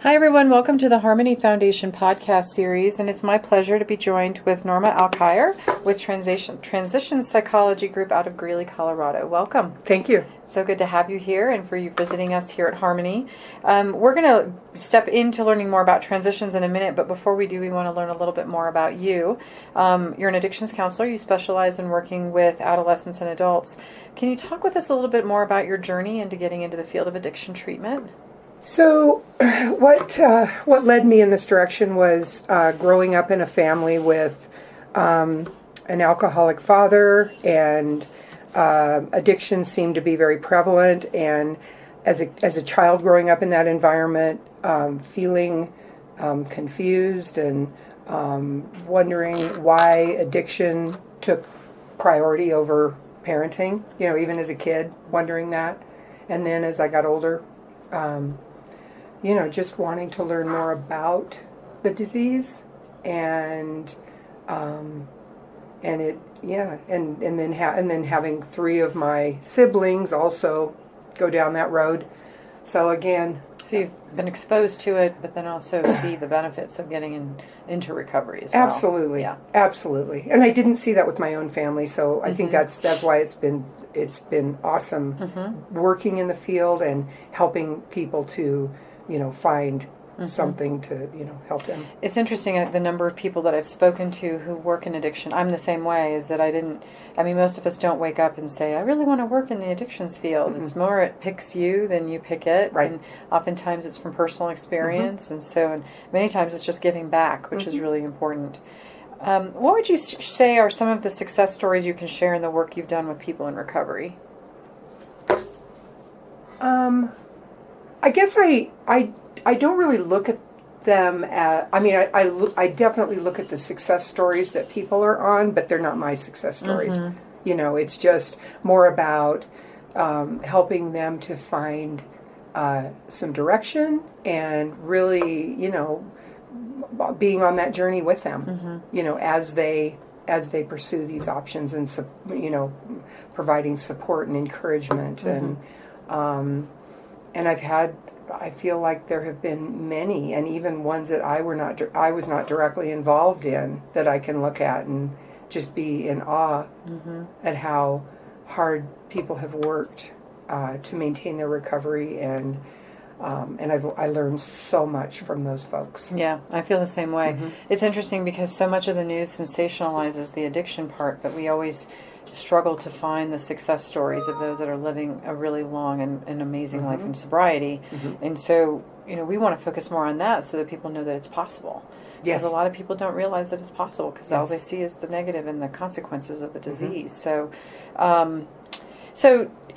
Hi, everyone. Welcome to the Harmony Foundation podcast series, and it's my pleasure to be joined with Norma Alkire with Transition Psychology Group out of Greeley, Colorado. Welcome. Thank you. So good to have you here and for you visiting us here at Harmony. We're going to step into learning more about transitions in a minute, but before we do, we want to learn a little bit more about you. You're an addictions counselor. You specialize in working with adolescents and adults. Can you talk with us a little bit more about your journey into getting into the field of addiction treatment? So what led me in this direction was growing up in a family with an alcoholic father, and addiction seemed to be very prevalent. And as a child growing up in that environment, feeling confused and wondering why addiction took priority over parenting, even as a kid, wondering that. And then as I got older, just wanting to learn more about the disease and then having three of my siblings also go down that road. So you've been exposed to it, but then also see the benefits of getting into recovery as well. Absolutely, yeah, absolutely. And I didn't see that with my own family, so I think that's why it's been awesome working in the field and helping people to find something to help them. It's interesting, the number of people that I've spoken to who work in addiction. I'm the same way. Is that most of us don't wake up and say, I really want to work in the addictions field. It's more it picks you than you pick it, right? And oftentimes it's from personal experience, and many times it's just giving back, which is really important. What would you say are some of the success stories you can share in the work you've done with people in recovery? I guess I don't really look at them as, I definitely look at the success stories that people are on, but they're not my success stories. It's just more about helping them to find some direction and really, being on that journey with them, as they pursue these options and, providing support and encouragement. And I feel like there have been many, and even ones that I was not directly involved in, that I can look at and just be in awe at how hard people have worked to maintain their recovery, and I learned so much from those folks. Yeah, I feel the same way. It's interesting because so much of the news sensationalizes the addiction part, but we always struggle to find the success stories of those that are living a really long and amazing life in sobriety. And so, we want to focus more on that so that people know that it's possible. Yes. Because a lot of people don't realize that it's possible because all they see is the negative and the consequences of the disease. So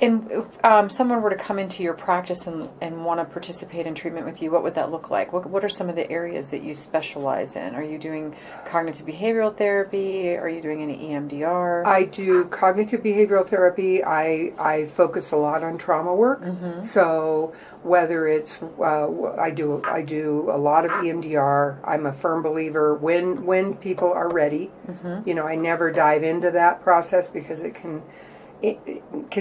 if someone were to come into your practice and want to participate in treatment with you, what would that look like? What are some of the areas that you specialize in? Are you doing cognitive behavioral therapy? Are you doing any EMDR? I do cognitive behavioral therapy. I focus a lot on trauma work. So whether it's I do a lot of EMDR. I'm a firm believer when people are ready. I never dive into that process because it can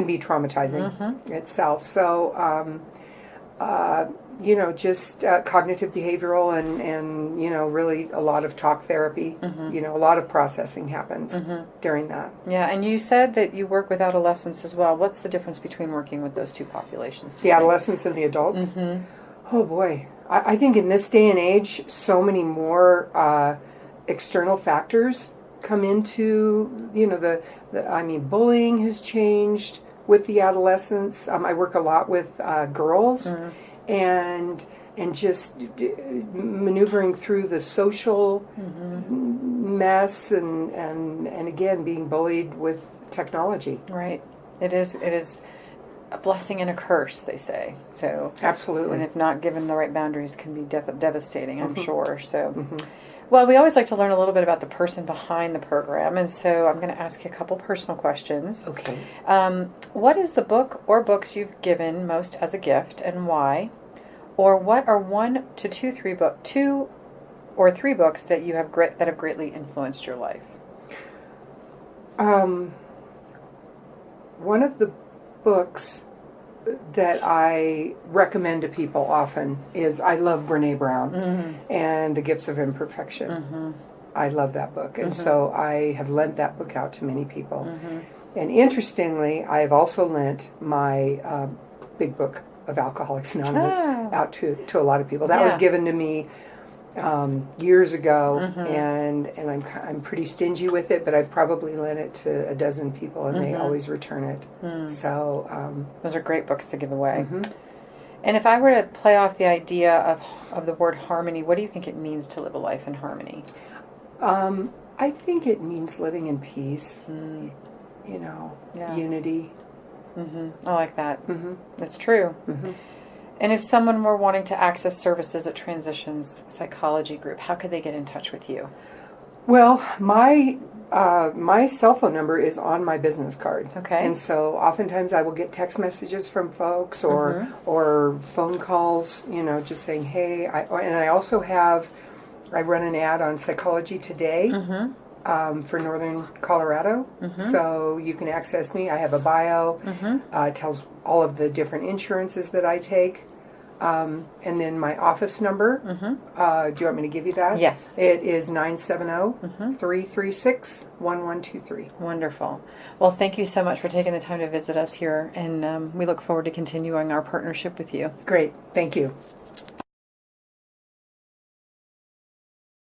be traumatizing itself. So, just cognitive behavioral and really a lot of talk therapy. A lot of processing happens during that. Yeah, and you said that you work with adolescents as well. What's the difference between working with those two populations? The adolescents and the adults? Oh, boy. I think in this day and age, so many more external factors come into, bullying has changed with the adolescents. I work a lot with girls and just maneuvering through the social mess and again, being bullied with technology. Right. It is a blessing and a curse, they say. So absolutely. And if not given the right boundaries, can be devastating, I'm sure. So well, we always like to learn a little bit about the person behind the program, and so I'm going to ask you a couple personal questions. Okay. What is the book or books you've given most as a gift, and why? Or what are two or three books that you have that have greatly influenced your life? One of the books that I recommend to people often is I love Brene Brown and The Gifts of Imperfection. I love that book, and so I have lent that book out to many people. And interestingly, I have also lent my big book of Alcoholics Anonymous out to a lot of people. That was given to me years ago, and I'm pretty stingy with it, but I've probably lent it to a dozen people, and they always return it. So those are great books to give away. And if I were to play off the idea of the word harmony, what do you think it means to live a life in harmony? I think it means living in peace, unity. I like that. It's true. And if someone were wanting to access services at Transitions Psychology Group, how could they get in touch with you? Well, my cell phone number is on my business card. Okay. And so oftentimes I will get text messages from folks or phone calls, just saying, hey. And I also I run an ad on Psychology Today for Northern Colorado. So you can access me. I have a bio. It tells all of the different insurances that I take. And then my office number. Do you want me to give you that? Yes. It is 970-336-1123. Wonderful. Well, thank you so much for taking the time to visit us here, and we look forward to continuing our partnership with you. Great. Thank you.